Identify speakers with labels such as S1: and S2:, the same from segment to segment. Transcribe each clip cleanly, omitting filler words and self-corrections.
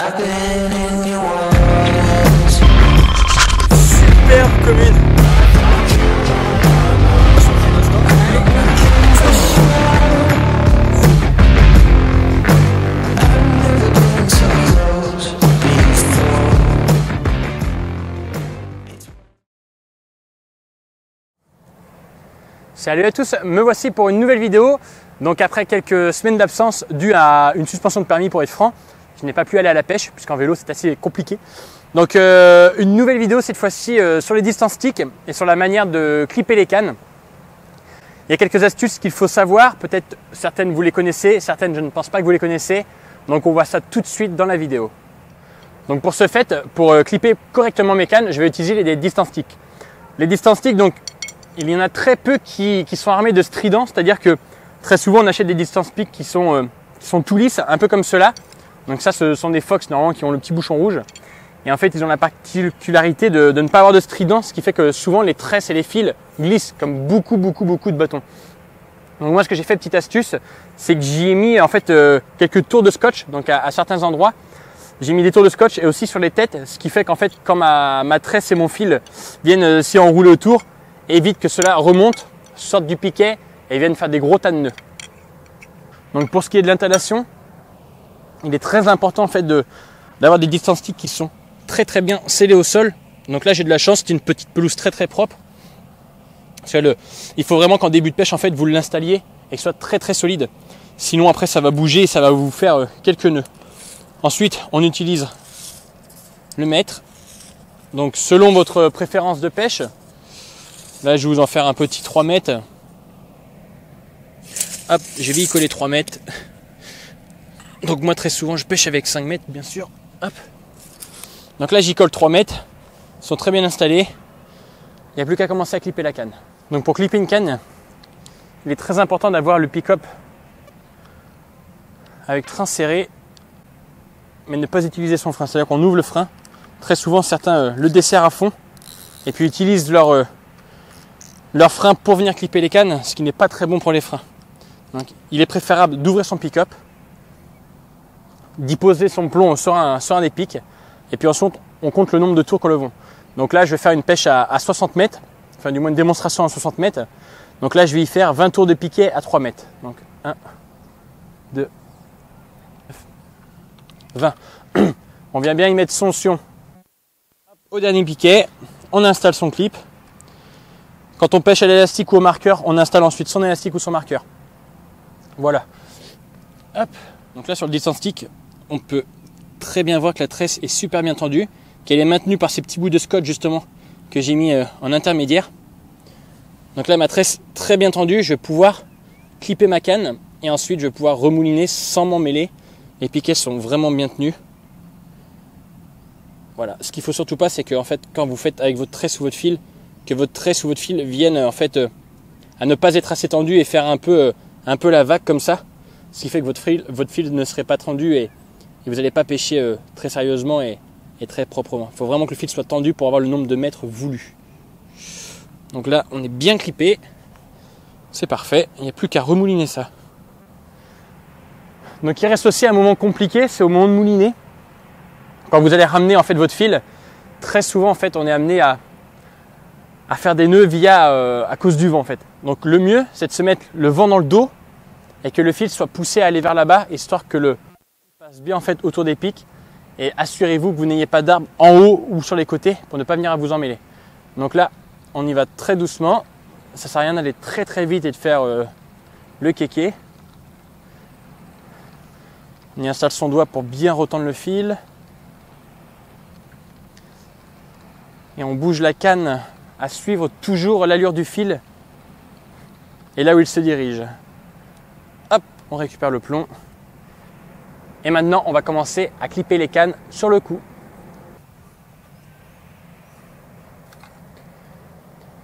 S1: I've been in your words.
S2: Superbe commune. Salut à tous, me voici pour une nouvelle vidéo. Donc après quelques semaines d'absence due à une suspension de permis pour être franc, je n'ai pas pu aller à la pêche puisqu'en vélo c'est assez compliqué. Donc une nouvelle vidéo cette fois-ci sur les distance sticks et sur la manière de clipper les cannes. Il y a quelques astuces qu'il faut savoir, peut-être certaines vous les connaissez, certaines je ne pense pas que vous les connaissez. Donc on voit ça tout de suite dans la vidéo. Donc pour ce fait, pour clipper correctement mes cannes, je vais utiliser les distance sticks. Les distance sticks, donc il y en a très peu qui sont armés de stridents, c'est-à-dire que très souvent on achète des distance sticks qui sont tout lisses, un peu comme ceux-là. Donc ça, ce sont des Fox normalement qui ont le petit bouchon rouge. Et en fait, ils ont la particularité de ne pas avoir de strident, ce qui fait que souvent les tresses et les fils glissent comme beaucoup de bâtons. Donc moi, ce que j'ai fait, petite astuce, c'est que j'y ai mis en fait quelques tours de scotch, donc à certains endroits. J'ai mis des tours de scotch et aussi sur les têtes, ce qui fait qu'en fait, quand ma tresse et mon fil viennent s'y enrouler autour, évite que cela remonte, sorte du piquet et viennent faire des gros tas de nœuds. Donc pour ce qui est de l'installation, il est très important en fait d'avoir des distance sticks qui sont très bien scellés au sol. Donc là j'ai de la chance, c'est une petite pelouse très propre. Parce que il faut vraiment qu'en début de pêche en fait vous l'installiez et que ce soit très solide. Sinon après ça va bouger et ça va vous faire quelques nœuds. Ensuite on utilise le mètre. Donc selon votre préférence de pêche. Là, je vais vous en faire un petit 3 mètres. Hop, je vais y coller 3 mètres. Donc moi, très souvent, je pêche avec 5 mètres, bien sûr. Hop. Donc là, j'y colle 3 mètres. Ils sont très bien installés. Il n'y a plus qu'à commencer à clipper la canne. Donc pour clipper une canne, il est très important d'avoir le pick-up avec frein serré, mais ne pas utiliser son frein. C'est-à-dire qu'on ouvre le frein. Très souvent, certains le desserrent à fond et puis utilisent leur frein pour venir clipper les cannes, ce qui n'est pas très bon pour les freins. Donc, il est préférable d'ouvrir son pick-up, d'y poser son plomb sur un des pics, et puis ensuite on compte le nombre de tours qu'on le vend. Donc là je vais faire une pêche à 60 mètres, enfin du moins une démonstration à 60 mètres. Donc là je vais y faire 20 tours de piquet à 3 mètres. Donc 1, 2, 20. On vient bien y mettre son sion au dernier piquet, on installe son clip. Quand on pêche à l'élastique ou au marqueur, on installe ensuite son élastique ou son marqueur. Voilà. Hop. Donc là sur le distance stick, on peut très bien voir que la tresse est super bien tendue, qu'elle est maintenue par ces petits bouts de scotch justement que j'ai mis en intermédiaire. Donc là ma tresse très bien tendue, je vais pouvoir clipper ma canne et ensuite je vais pouvoir remouliner sans m'en mêler. Les piquets sont vraiment bien tenus. Voilà. Ce qu'il faut surtout pas, c'est que en fait quand vous faites avec votre tresse ou votre fil, que votre tresse ou votre fil vienne en fait à ne pas être assez tendu et faire un peu la vague comme ça, ce qui fait que votre fil ne serait pas tendu et vous n'allez pas pêcher très sérieusement et très proprement. Il faut vraiment que le fil soit tendu pour avoir le nombre de mètres voulu. Donc là on est bien clippé, c'est parfait, il n'y a plus qu'à remouliner ça. Donc il reste aussi un moment compliqué, c'est au moment de mouliner. Quand vous allez ramener en fait votre fil, très souvent en fait on est amené à faire des nœuds à cause du vent en fait. Donc le mieux c'est de se mettre le vent dans le dos et que le fil soit poussé à aller vers là-bas, histoire que le passe bien en fait autour des pics, et assurez-vous que vous n'ayez pas d'arbre en haut ou sur les côtés pour ne pas venir à vous emmêler. Donc là on y va très doucement, ça sert à rien d'aller très vite et de faire le kéké. On y installe son doigt pour bien retendre le fil et on bouge la canne à suivre toujours l'allure du fil et là où il se dirige. Hop, on récupère le plomb. Et maintenant, on va commencer à clipper les cannes sur le coup.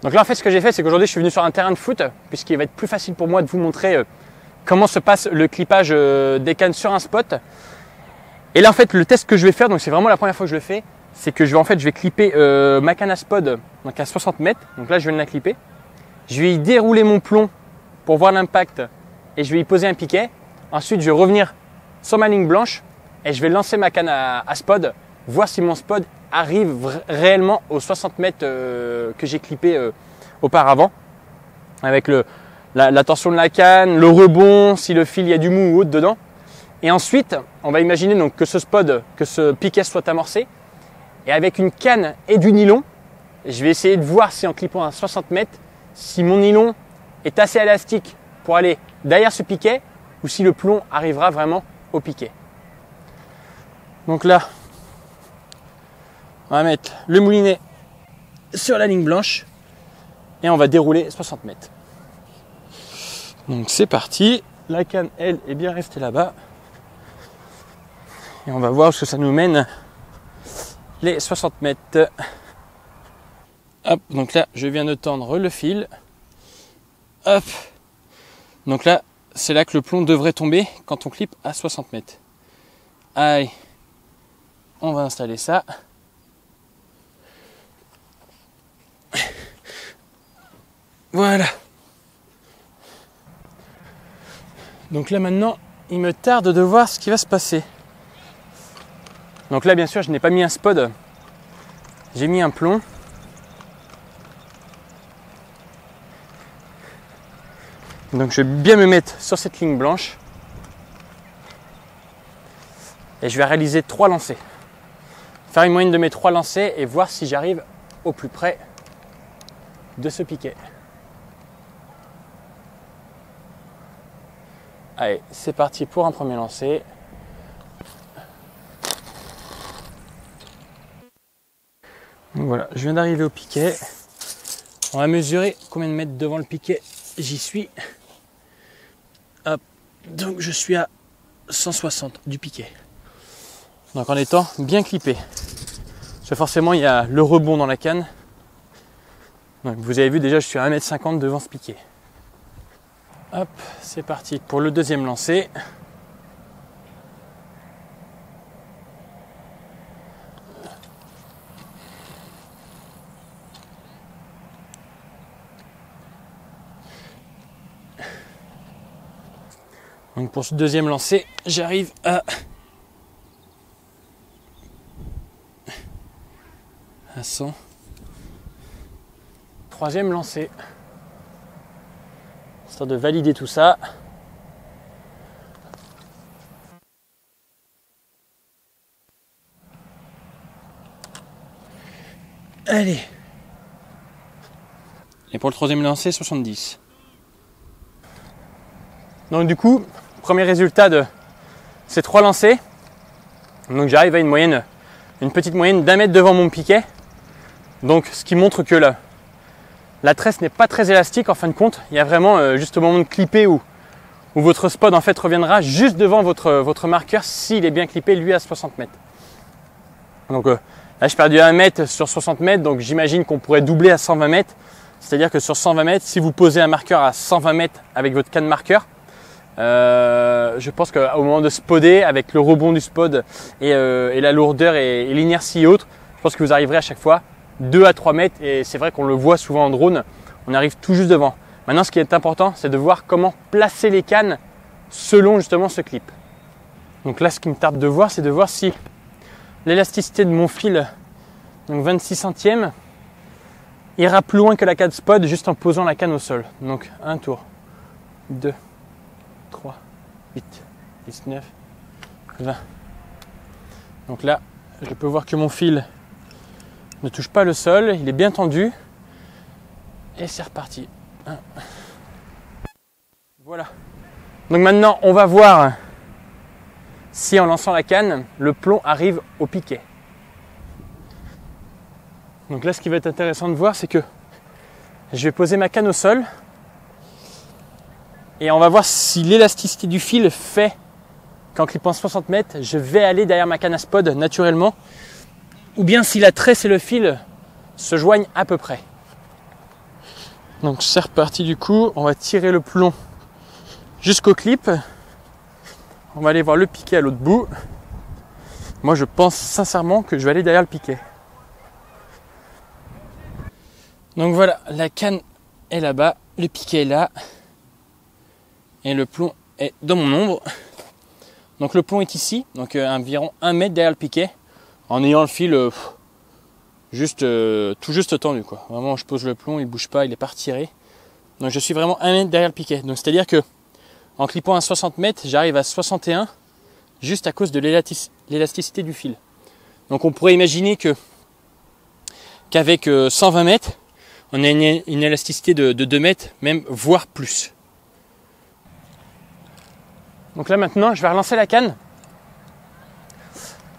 S2: Donc là, en fait, ce que j'ai fait, c'est qu'aujourd'hui, je suis venu sur un terrain de foot, puisqu'il va être plus facile pour moi de vous montrer comment se passe le clippage des cannes sur un spot. Et là, en fait, le test que je vais faire, donc c'est vraiment la première fois que je le fais, c'est que je vais clipper ma canne à spod donc à 60 mètres. Donc là, je viens de la clipper. Je vais y dérouler mon plomb pour voir l'impact et je vais y poser un piquet. Ensuite, je vais revenir sur ma ligne blanche et je vais lancer ma canne à spod, voir si mon spod arrive réellement aux 60 mètres que j'ai clippé auparavant, avec la tension de la canne, le rebond, si le fil il y a du mou ou autre dedans. Et ensuite, on va imaginer donc que ce piquet soit amorcé, et avec une canne et du nylon, je vais essayer de voir si en clippant à 60 mètres, si mon nylon est assez élastique pour aller derrière ce piquet ou si le plomb arrivera vraiment au piquet. Donc là, on va mettre le moulinet sur la ligne blanche et on va dérouler 60 mètres. Donc c'est parti, la canne elle est bien restée là-bas et on va voir ce que ça nous mène les 60 mètres. Hop, donc là je viens de tendre le fil. Hop, donc là c'est là que le plomb devrait tomber quand on clippe à 60 mètres. Allez, on va installer ça. Voilà. Donc là maintenant, il me tarde de voir ce qui va se passer. Donc là bien sûr, je n'ai pas mis un spod, j'ai mis un plomb. Donc je vais bien me mettre sur cette ligne blanche. Et je vais réaliser 3 lancers. Faire une moyenne de mes 3 lancers et voir si j'arrive au plus près de ce piquet. Allez, c'est parti pour un premier lancer. Donc voilà, je viens d'arriver au piquet. On va mesurer combien de mètres devant le piquet j'y suis. Hop, donc je suis à 160 du piquet. Donc en étant bien clippé. Parce que forcément il y a le rebond dans la canne. Donc vous avez vu déjà je suis à 1,50 m devant ce piquet. Hop, c'est parti pour le deuxième lancer. Donc pour ce deuxième lancer, j'arrive à 100. Troisième lancer. Histoire de valider tout ça. Allez. Et pour le troisième lancer, 70. Donc du coup, premier résultat de ces 3 lancers. Donc j'arrive à une petite moyenne d'1 mètre devant mon piquet. Donc ce qui montre que la tresse n'est pas très élastique en fin de compte. Il y a vraiment juste au moment de clipper où votre spot en fait reviendra juste devant votre marqueur s'il est bien clippé lui à 60 mètres. Donc là j'ai perdu 1 mètre sur 60 mètres, donc j'imagine qu'on pourrait doubler à 120 mètres. C'est-à-dire que sur 120 mètres, si vous posez un marqueur à 120 mètres avec votre canne marqueur, je pense qu'au moment de spoder, avec le rebond du spod et la lourdeur et l'inertie et autres, je pense que vous arriverez à chaque fois 2 à 3 mètres et c'est vrai qu'on le voit souvent en drone, on arrive tout juste devant. Maintenant ce qui est important c'est de voir comment placer les cannes selon justement ce clip. Donc là ce qui me tarde de voir c'est de voir si l'élasticité de mon fil, donc 26 centièmes, ira plus loin que la canne spod juste en posant la canne au sol. Donc un tour, 2, 3, 8, 19, 20. Donc là je peux voir que mon fil ne touche pas le sol, il est bien tendu. Et c'est reparti. Voilà. Donc maintenant, on va voir si en lançant la canne, le plomb arrive au piquet. Donc là, ce qui va être intéressant de voir, c'est que je vais poser ma canne au sol. Et on va voir si l'élasticité du fil fait qu'en clippant 60 mètres, je vais aller derrière ma canne à spod naturellement. Ou bien si la tresse et le fil se joignent à peu près. Donc c'est reparti du coup, on va tirer le plomb jusqu'au clip. On va aller voir le piquet à l'autre bout. Moi je pense sincèrement que je vais aller derrière le piquet. Donc voilà, la canne est là-bas, le piquet est là. Et le plomb est dans mon ombre. Donc le plomb est ici, donc environ 1 mètre derrière le piquet, en ayant le fil tout juste tendu, quoi. Vraiment, je pose le plomb, il ne bouge pas, il n'est pas retiré. Donc je suis vraiment 1 mètre derrière le piquet. Donc c'est-à-dire que en clippant à 60 mètres, j'arrive à 61 juste à cause de l'élasticité du fil. Donc on pourrait imaginer qu'avec 120 mètres, on a une élasticité de 2 mètres, même voire plus. Donc là maintenant, je vais relancer la canne.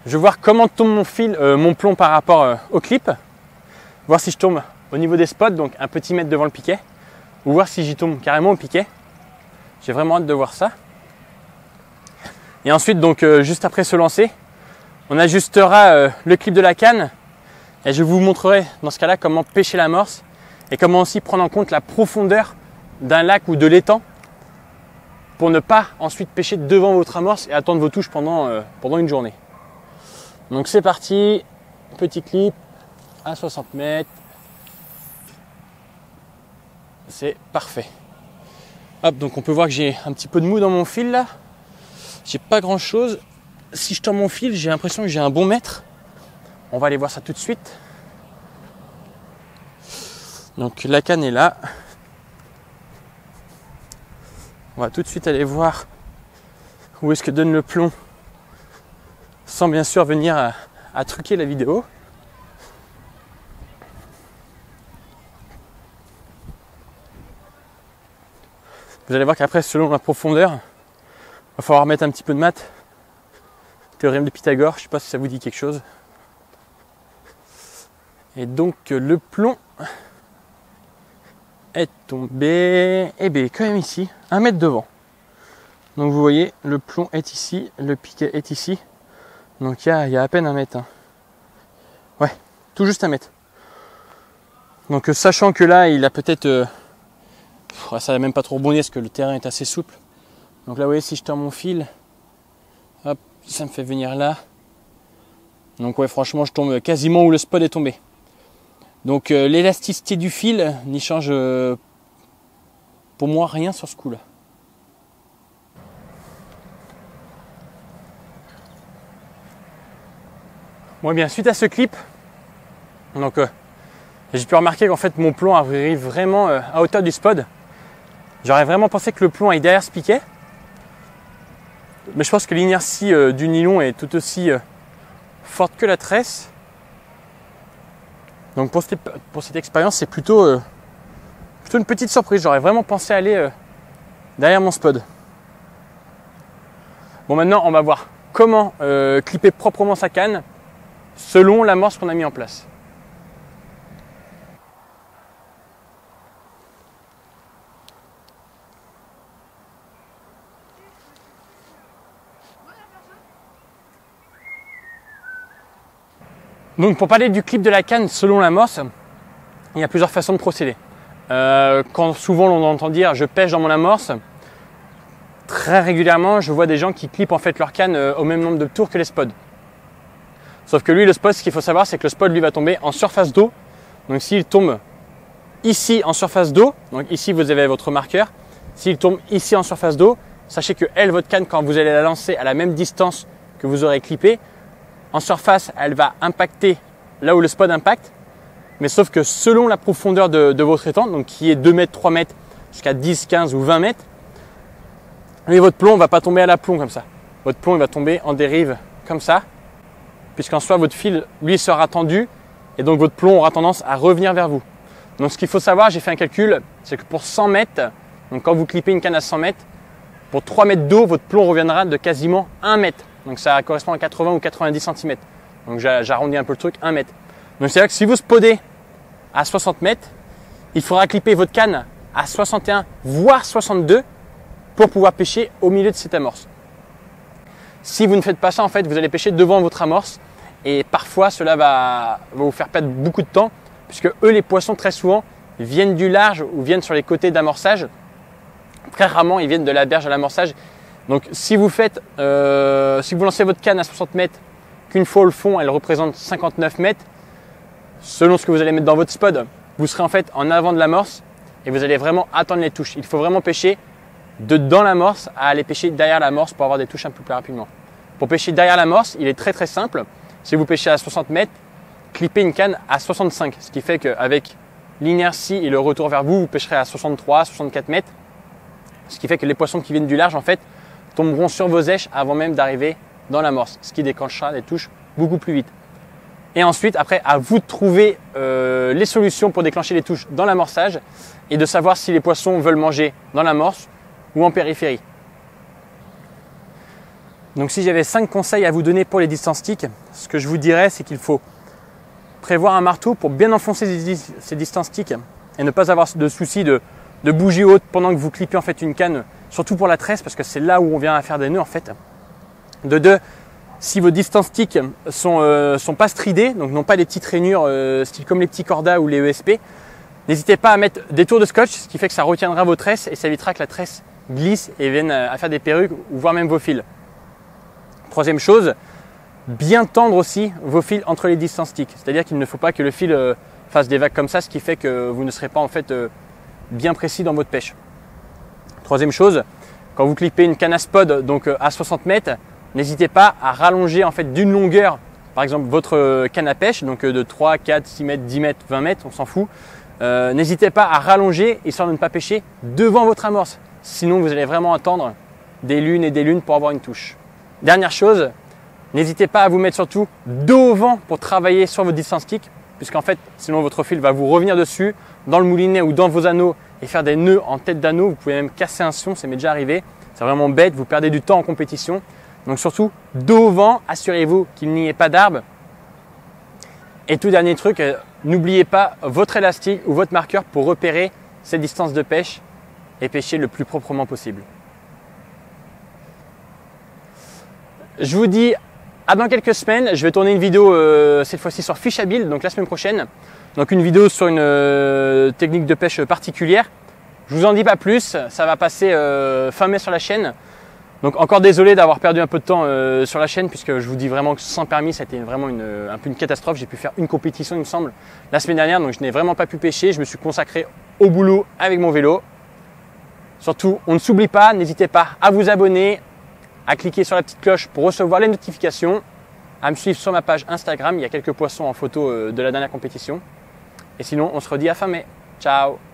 S2: Je vais voir comment tombe mon plomb par rapport au clip. Voir si je tombe au niveau des spots, donc un petit mètre devant le piquet, ou voir si j'y tombe carrément au piquet. J'ai vraiment hâte de voir ça. Et ensuite, donc juste après ce lancer, on ajustera le clip de la canne et je vous montrerai dans ce cas-là comment pêcher l'amorce et comment aussi prendre en compte la profondeur d'un lac ou de l'étang pour ne pas ensuite pêcher devant votre amorce et attendre vos touches pendant une journée. Donc c'est parti, petit clip à 60 mètres. C'est parfait. Hop, donc on peut voir que j'ai un petit peu de mou dans mon fil là. J'ai pas grand chose. Si je tends mon fil, j'ai l'impression que j'ai un bon mètre. On va aller voir ça tout de suite. Donc la canne est là. On va tout de suite aller voir où est-ce que donne le plomb, sans bien sûr venir à truquer la vidéo. Vous allez voir qu'après, selon la profondeur, il va falloir mettre un petit peu de maths. Théorème de Pythagore, je ne sais pas si ça vous dit quelque chose. Et donc le plomb est tombé, et bien quand même ici, 1 mètre devant. Donc vous voyez, le plomb est ici, le piquet est ici. Donc il y a à peine 1 mètre. Hein. Ouais, tout juste 1 mètre. Donc sachant que là, il a peut-être... ça va même pas trop rebondir parce que le terrain est assez souple. Donc là, vous voyez, si je tends mon fil, hop, ça me fait venir là. Donc ouais, franchement, je tombe quasiment où le spot est tombé. Donc l'élasticité du fil n'y change pour moi rien sur ce coup-là. Bon, bien, suite à ce clip, donc j'ai pu remarquer qu'en fait mon plomb arrive vraiment à hauteur du spot. J'aurais vraiment pensé que le plomb est derrière ce piquet. Mais je pense que l'inertie du nylon est tout aussi forte que la tresse. Donc pour cette expérience, c'est plutôt une petite surprise. J'aurais vraiment pensé aller derrière mon spot. Bon, maintenant on va voir comment clipper proprement sa canne selon l'amorce qu'on a mis en place. Donc pour parler du clip de la canne selon l'amorce, il y a plusieurs façons de procéder. Quand souvent l'on entend dire je pêche dans mon amorce, très régulièrement je vois des gens qui clippent en fait leur canne au même nombre de tours que les spods. Sauf que lui, le spot, ce qu'il faut savoir, c'est que le spot lui va tomber en surface d'eau. Donc s'il tombe ici en surface d'eau, donc ici vous avez votre marqueur, s'il tombe ici en surface d'eau, sachez que elle, votre canne, quand vous allez la lancer à la même distance que vous aurez clippé, en surface, elle va impacter là où le spot impacte, mais sauf que selon la profondeur de votre étang, donc qui est 2 mètres, 3 mètres, jusqu'à 10, 15 ou 20 mètres, mais votre plomb ne va pas tomber à l'aplomb comme ça. Votre plomb il va tomber en dérive comme ça, puisqu'en soi, votre fil, lui, sera tendu, et donc votre plomb aura tendance à revenir vers vous. Donc ce qu'il faut savoir, j'ai fait un calcul, c'est que pour 100 mètres, donc quand vous clippez une canne à 100 mètres, pour 3 mètres d'eau, votre plomb reviendra de quasiment 1 mètre. Donc ça correspond à 80 ou 90 cm. Donc j'arrondis un peu le truc, 1 mètre. Donc c'est-à-dire que si vous spodez à 60 mètres, il faudra clipper votre canne à 61 voire 62 pour pouvoir pêcher au milieu de cette amorce. Si vous ne faites pas ça, en fait, vous allez pêcher devant votre amorce et parfois cela va vous faire perdre beaucoup de temps puisque eux, les poissons, très souvent, viennent du large ou viennent sur les côtés d'amorçage. Très rarement, ils viennent de la berge à l'amorçage. Donc si vous lancez votre canne à 60 mètres, qu'une fois au fond, elle représente 59 mètres, selon ce que vous allez mettre dans votre spot, vous serez en fait en avant de l'amorce et vous allez vraiment attendre les touches. Il faut vraiment pêcher de dans l'amorce à aller pêcher derrière l'amorce pour avoir des touches un peu plus rapidement. Pour pêcher derrière l'amorce, il est très très simple. Si vous pêchez à 60 mètres, clippez une canne à 65, ce qui fait qu'avec l'inertie et le retour vers vous, vous pêcherez à 63, 64 mètres. Ce qui fait que les poissons qui viennent du large en fait tomberont sur vos éches avant même d'arriver dans l'amorce, ce qui déclenchera des touches beaucoup plus vite. Et ensuite, après, à vous de trouver les solutions pour déclencher les touches dans l'amorçage et de savoir si les poissons veulent manger dans l'amorce ou en périphérie. Donc si j'avais 5 conseils à vous donner pour les distance sticks, ce que je vous dirais, c'est qu'il faut prévoir un marteau pour bien enfoncer ces distance sticks et ne pas avoir de souci de bougie haute pendant que vous clippez en fait une canne, surtout pour la tresse parce que c'est là où on vient à faire des nœuds en fait. De deux, si vos distance sticks sont pas stridés, donc n'ont pas des petites rainures style comme les petits cordas ou les ESP, n'hésitez pas à mettre des tours de scotch, ce qui fait que ça retiendra vos tresses et ça évitera que la tresse glisse et vienne à faire des perruques ou voire même vos fils. Troisième chose, bien tendre aussi vos fils entre les distance sticks, c'est-à-dire qu'il ne faut pas que le fil fasse des vagues comme ça, ce qui fait que vous ne serez pas en fait bien précis dans votre pêche. Troisième chose, quand vous clippez une canne à spod donc à 60 mètres, n'hésitez pas à rallonger en fait d'une longueur, par exemple votre canne à pêche, donc de 3, 4, 6 mètres, 10 mètres, 20 mètres, on s'en fout. N'hésitez pas à rallonger histoire de ne pas pêcher devant votre amorce, sinon vous allez vraiment attendre des lunes et des lunes pour avoir une touche. Dernière chose, n'hésitez pas à vous mettre surtout dos au vent pour travailler sur vos distance sticks, puisqu'en fait sinon votre fil va vous revenir dessus dans le moulinet ou dans vos anneaux et faire des nœuds en tête d'anneau. Vous pouvez même casser un sion, ça m'est déjà arrivé. C'est vraiment bête, vous perdez du temps en compétition. Donc surtout, dos au vent, assurez-vous qu'il n'y ait pas d'arbre. Et tout dernier truc, n'oubliez pas votre élastique ou votre marqueur pour repérer cette distance de pêche et pêcher le plus proprement possible. Je vous dis à dans quelques semaines. Je vais tourner une vidéo cette fois-ci sur Fishabil, donc la semaine prochaine. Donc une vidéo sur une technique de pêche particulière. Je vous en dis pas plus, ça va passer fin mai sur la chaîne. Donc encore désolé d'avoir perdu un peu de temps sur la chaîne, puisque je vous dis vraiment que sans permis ça a été vraiment un peu une catastrophe. J'ai pu faire une compétition il me semble la semaine dernière, donc je n'ai vraiment pas pu pêcher. Je me suis consacré au boulot avec mon vélo. Surtout, on ne s'oublie pas, n'hésitez pas à vous abonner, à cliquer sur la petite cloche pour recevoir les notifications, à me suivre sur ma page Instagram, il y a quelques poissons en photo de la dernière compétition. Et sinon, on se redit à fin mai. Ciao!